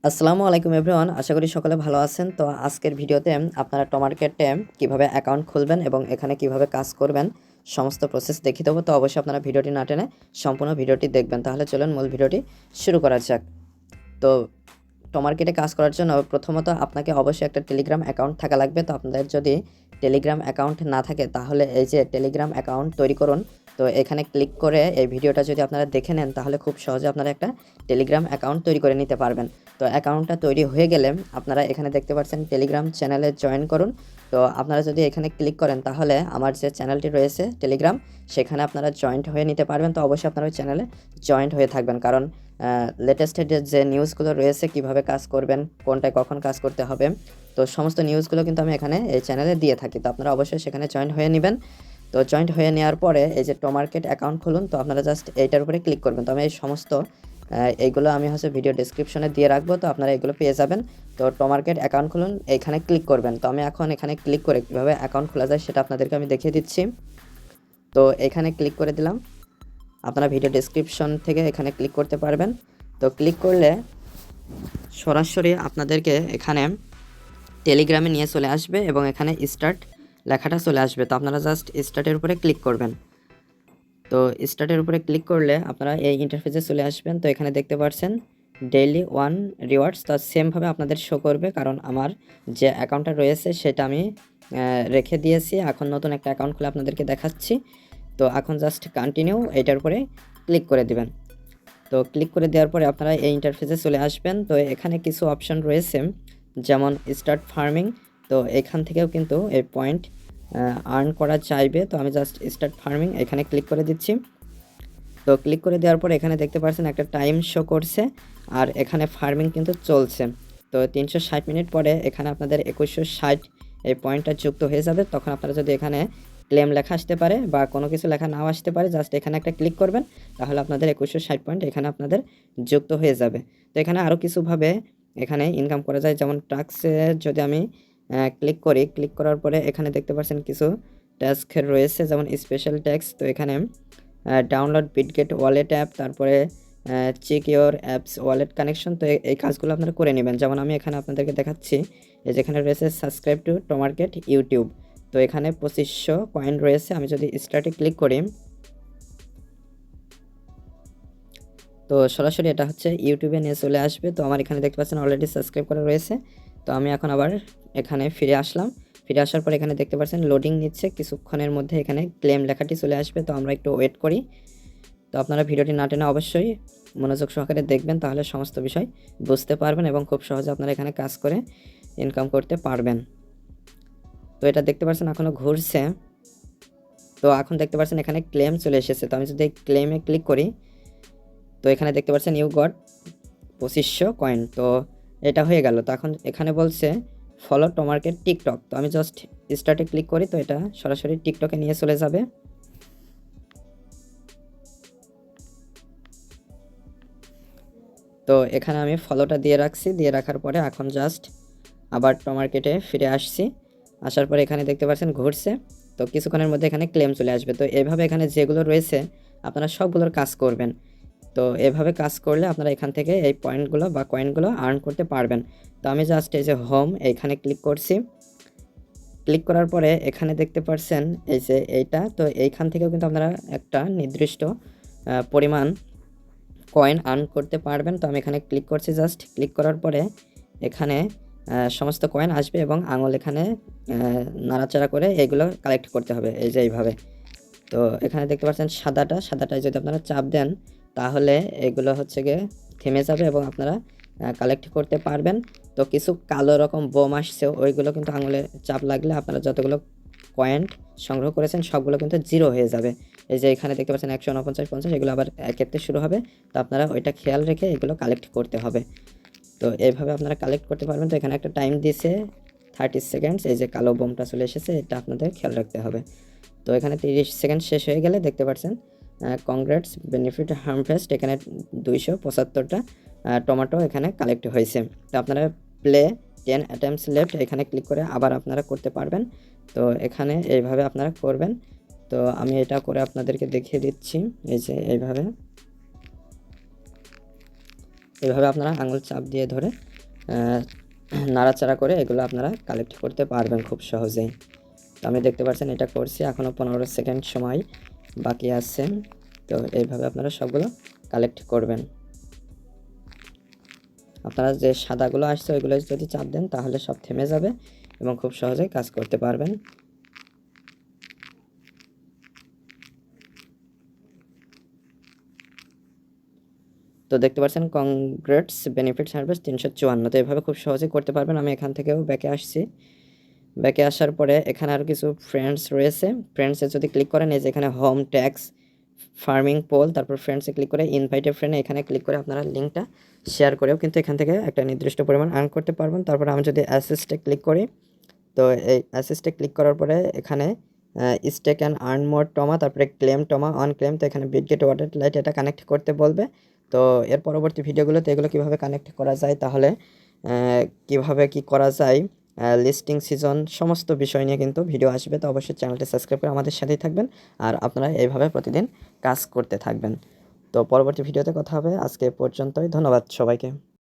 আসসালামু আলাইকুম এভরিওয়ান, আশা করি সকলে ভালো আছেন। তো আজকের ভিডিওতে আপনারা টমার্কেটে কিভাবে অ্যাকাউন্ট খুলবেন এবং এখানে কিভাবে কাজ করবেন সমস্ত প্রসেস দেখিয়ে দেবো। তো অবশ্যই আপনারা ভিডিওটি না টেনে সম্পূর্ণ ভিডিওটি দেখবেন। তাহলে চলুন মূল ভিডিওটি শুরু করা যাক। তো টমার্কেটে কাজ করার জন্য প্রথমত আপনাকে অবশ্যই একটা টেলিগ্রাম অ্যাকাউন্ট থাকা লাগবে। তো আপনাদের যদি টেলিগ্রাম অ্যাকাউন্ট না থাকে তাহলে এই যে টেলিগ্রাম অ্যাকাউন্ট তৈরি করুন। তো এখানে ক্লিক করে এই ভিডিওটা যদি আপনারা দেখে নেন তাহলে খুব সহজে আপনারা একটা টেলিগ্রাম অ্যাকাউন্ট তৈরি করে নিতে পারবেন। তো অ্যাকাউন্টটা তৈরি হয়ে গেলে আপনারা এখানে দেখতে পাচ্ছেন টেলিগ্রাম চ্যানেলে জয়েন করুন। তো আপনারা যদি এখানে ক্লিক করেন তাহলে আমার যে চ্যানেলটি রয়েছে টেলিগ্রাম, সেখানে আপনারা জয়েন্ট হয়ে নিতে পারবেন। তো অবশ্যই আপনারা ওই চ্যানেলে জয়েন্ট হয়ে থাকবেন, কারণ লেটেস্টের যে নিউজগুলো রয়েছে কিভাবে কাজ করবেন, কোনটায় কখন কাজ করতে হবে, তো সমস্ত নিউজগুলো কিন্তু আমি এখানে এই চ্যানেলে দিয়ে থাকি। তো আপনারা অবশ্যই সেখানে জয়েন্ট হয়ে নেবেন। তো জয়েন্ট হয়ে নেওয়ার পরে এই যে টমার্কেট অ্যাকাউন্ট খুলুন। তো আপনারা জাস্ট এইটার উপরে ক্লিক করবেন। তো আমি এই সমস্ত এইগুলো আমি হচ্ছে ভিডিও ডেসক্রিপশনে দিয়ে রাখবো, তো আপনারা এগুলো পেয়ে যাবেন। তো টমার্কেট অ্যাকাউন্ট খুলুন, এইখানে ক্লিক করবেন। তো আমি এখন এখানে ক্লিক করে কীভাবে অ্যাকাউন্ট খোলা যায় সেটা আপনাদেরকে আমি দেখিয়ে দিচ্ছি। তো এখানে ক্লিক করে দিলাম, আপনারা ভিডিও ডেসক্রিপশন থেকে এখানে ক্লিক করতে পারবেন। তো ক্লিক করলে সরাসরি আপনাদেরকে এখানে টেলিগ্রামে নিয়ে চলে আসবে এবং এখানে স্টার্ট লেখাটা চলে আসবে। তো আপনারা জাস্ট স্টার্টের উপরে ক্লিক করবেন। তো স্টার্টের উপরে ক্লিক করলে আপনারা এই ইন্টারফেসে চলে আসবেন। তো এখানে দেখতে পাচ্ছেন ডেইলি 1 রিওয়ার্ডস। তো সেমভাবে আপনাদের শো করবে, কারণ আমার যে অ্যাকাউন্টটা রয়েছে সেটা আমি রেখে দিয়েছি। এখন নতুন একটা অ্যাকাউন্ট খুলে আপনাদেরকে দেখাচ্ছি। তো এখন জাস্ট কন্টিনিউ এটার উপরে ক্লিক করে দিবেন। তো ক্লিক করে দেওয়ার পরে আপনারা এই ইন্টারফেসে চলে আসবেন। তো এখানে কিছু অপশন রয়েছে, যেমন স্টার্ট ফার্মিং। তো এখান থেকেও কিন্তু এই পয়েন্ট আর্ন করা চাইবে। তো আমি জাস্ট স্টার্ট ফার্মিং এখানে ক্লিক করে দিচ্ছি। তো ক্লিক করে দেওয়ার পর এখানে দেখতে পাচ্ছেন একটা টাইম শো করছে, আর এখানে ফার্মিং কিন্তু চলছে। তো 360 মিনিট পরে এখানে আপনাদের 2160 এই পয়েন্টটা যুক্ত হয়ে যাবে। তখন আপনারা যদি এখানে ক্লেম লেখা আসতে পারে বা কোনো কিছু লেখা নাও আসতে পারে, জাস্ট এখানে একটা ক্লিক করবেন, তাহলে আপনাদের 2160 পয়েন্ট এখানে আপনাদের যুক্ত হয়ে যাবে। তো এখানে আরও কিছুভাবে এখানে ইনকাম করা যায়, যেমন টাস্কে যদি আমি ক্লিক করি, ক্লিক করার পরে এখানে দেখতে পাচ্ছেন কিছু টাস্ক রয়েছে, যেমন স্পেশাল ট্যাক্স। তো এখানে ডাউনলোড বিটগেট ওয়ালেট অ্যাপ, তারপরে check your apps wallet connection. তো এই কাজগুলো আপনারা করে নেবেন। যেমন আমি এখানে আপনাদেরকে দেখাচ্ছি, এই যেখানে রয়েছে সাবস্ক্রাইব টু টমার্কেট ইউটিউব। তো এখানে 2500 কয়েন রয়েছে। আমি যদি স্টার্টে ক্লিক করি, তো সরাসরি এটা হচ্ছে ইউটিউবে নিয়ে চলে আসবে। তো আমার এখানে দেখতে পাচ্ছেন অলরেডি সাবস্ক্রাইব করা রয়েছে। তো আমি এখন আবার এখানে ফিরে আসলাম। ফিরে আসার পর এখানে দেখতে পাচ্ছেন লোডিং নিচ্ছে, কিছুক্ষণের মধ্যে এখানে ক্লেম লেখাটি চলে আসবে। তো আমরা একটু ওয়েট করি। তো আপনারা ভিডিওটি না টেনে অবশ্যই মনোযোগ সহকারে দেখবেন, তাহলে সমস্ত বিষয় বুঝতে পারবেন এবং খুব সহজে আপনারা এখানে কাজ করে ইনকাম করতে পারবেন। তো এটা দেখতে পাচ্ছেন এখনও ঘুরছে। তো এখন দেখতে পাচ্ছেন এখানে ক্লেম চলে এসেছে। তো আমি যদি ক্লেমে ক্লিক করি, তো এখানে দেখতে পাচ্ছেন ইউ গট 2500 কয়েন। তো এটা হয়ে গেল। তো এখন এখানে বলছে ফলো টমার্কেট টিকটক। তো আমি জাস্ট স্টার্টে ক্লিক করি, তো এটা সরাসরি টিকটকে নিয়ে চলে যাবে। তো এখানে আমি ফলোটা দিয়ে রাখছি, দিয়ে রাখার পরে এখন জাস্ট আবার টমার্কেটে ফিরে আসছি। আসার পরে এখানে দেখতে পাচ্ছেন ঘুরছে। তো কিছুক্ষণের মধ্যে এখানে ক্লেম চলে আসবে। তো এভাবে এখানে যেগুলো রয়েছে আপনারা সবগুলোর কাজ করবেন। তো এভাবে কাজ করলে আপনারা এখান থেকে এই পয়েন্টগুলো বা কয়েনগুলো আর্ন করতে পারবেন। তো আমি জাস্ট এই যে হোম এইখানে ক্লিক করছি। ক্লিক করার পরে এখানে দেখতে পাচ্ছেন এই যে এইটা, তো এইখান থেকেও কিন্তু আপনারা একটা নির্দিষ্ট পরিমাণ কয়েন আর্ন করতে পারবেন। তো আমি এখানে ক্লিক করছি। জাস্ট ক্লিক করার পরে এখানে সমস্ত কয়েন আসবে এবং আঙুল এখানে নাড়াচাড়া করে এগুলো কালেক্ট করতে হবে, এই যে এইভাবে। তো এখানে দেখতে পাচ্ছেন সাদাটায় যদি আপনারা চাপ দেন তাহলে এগুলো হচ্ছে গিয়ে থেমে যাবে এবং আপনারা কালেক্ট করতে পারবেন। তো কিছু কালো রকম বোম আসছে, ওইগুলো কিন্তু আঙুলে চাপ লাগলে আপনারা যতগুলো পয়েন্ট সংগ্রহ করেছেন সবগুলো কিন্তু জিরো হয়ে যাবে। এই যে এখানে দেখতে পাচ্ছেন 149, 50, এগুলো আবার একেতে শুরু হবে। তো আপনারা ওইটা খেয়াল রেখে এগুলো কালেক্ট করতে হবে। তো এইভাবে আপনারা কালেক্ট করতে পারবেন। তো এখানে একটা টাইম দিয়েছে 30 সেকেন্ডস। এই যে কালো বোমটা চলে এসেছে, এটা আপনাদের খেয়াল রাখতে হবে। তো এখানে 30 সেকেন্ড শেষ হয়ে গেলে দেখতে পাচ্ছেন কংগ্রেটস বেনিফিট হারভেস্ট, এখানে 275টা টমেটো এখানে কালেক্ট হয়েছে। তো আপনারা প্লে 10 অ্যাটেম্পটস লেফট এখানে ক্লিক করে আবার আপনারা করতে পারবেন। তো এখানে এইভাবে আপনারা করবেন। তো আমি এটা করে আপনাদেরকে দেখিয়ে দিচ্ছি। এই যে এইভাবে আপনারা আঙুল চাপ দিয়ে ধরে নাড়াচাড়া করে এগুলো আপনারা কালেক্ট করতে পারবেন খুব সহজেই। তো আমি দেখতে পাচ্ছেন এটা করছি, এখনও 15 সেকেন্ড সময় বাকি আছে। তো এইভাবে আপনারা সবগুলো কালেক্ট করবেন। আপনারা যে সাদাগুলো আসছে ওইগুলো যদি চাপ দেন তাহলে সব থেমে যাবে এবং খুব সহজেই কাজ করতে পারবেন। তো দেখতে পাচ্ছেন কংগ্রেটস বেনিফিট সার্ভিস 354। তো এভাবে খুব সহজেই করতে পারবেন। আমি এখান থেকেও ব্যাকে আসছি। ব্যাকে আসার পরে এখানে আরও কিছু ফ্রেন্ডস রয়েছে। ফ্রেন্ডসে যদি ক্লিক করেন, এই যে এখানে হোম ট্যাক্স ফার্মিং পোল, তারপর ফ্রেন্ডসে ক্লিক করে ইনভাইটে ফ্রেন্ড, এখানে ক্লিক করে আপনারা লিঙ্কটা শেয়ার করেও কিন্তু এখান থেকে একটা নির্দিষ্ট পরিমাণ আর্ন করতে পারবেন। তারপরে আমি যদি অ্যাসিস্টে ক্লিক করি, তো এই অ্যাসিস্টে ক্লিক করার পরে এখানে স্টেক অ্যান্ড আর্ন মোর টমা, তারপরে ক্লেম টমা অন ক্লেম। তো এখানে বিটগেট ওয়ালেট লাইট এটা কানেক্ট করতে বলবে। তো এর পরবর্তী ভিডিওগুলোতে এগুলো কীভাবে কানেক্ট করা যায়, তাহলে কিভাবে কি করা যায়, লিস্টিং সিজন সমস্ত বিষয় নিয়ে কিন্তু ভিডিও আসবে। তো অবশ্যই চ্যানেলটি সাবস্ক্রাইব করে আমাদের সাথেই থাকবেন আর আপনারা এইভাবে প্রতিদিন কাজ করতে থাকবেন। তো পরবর্তী ভিডিওতে কথা হবে। আজকে পর্যন্তই, ধন্যবাদ সবাইকে।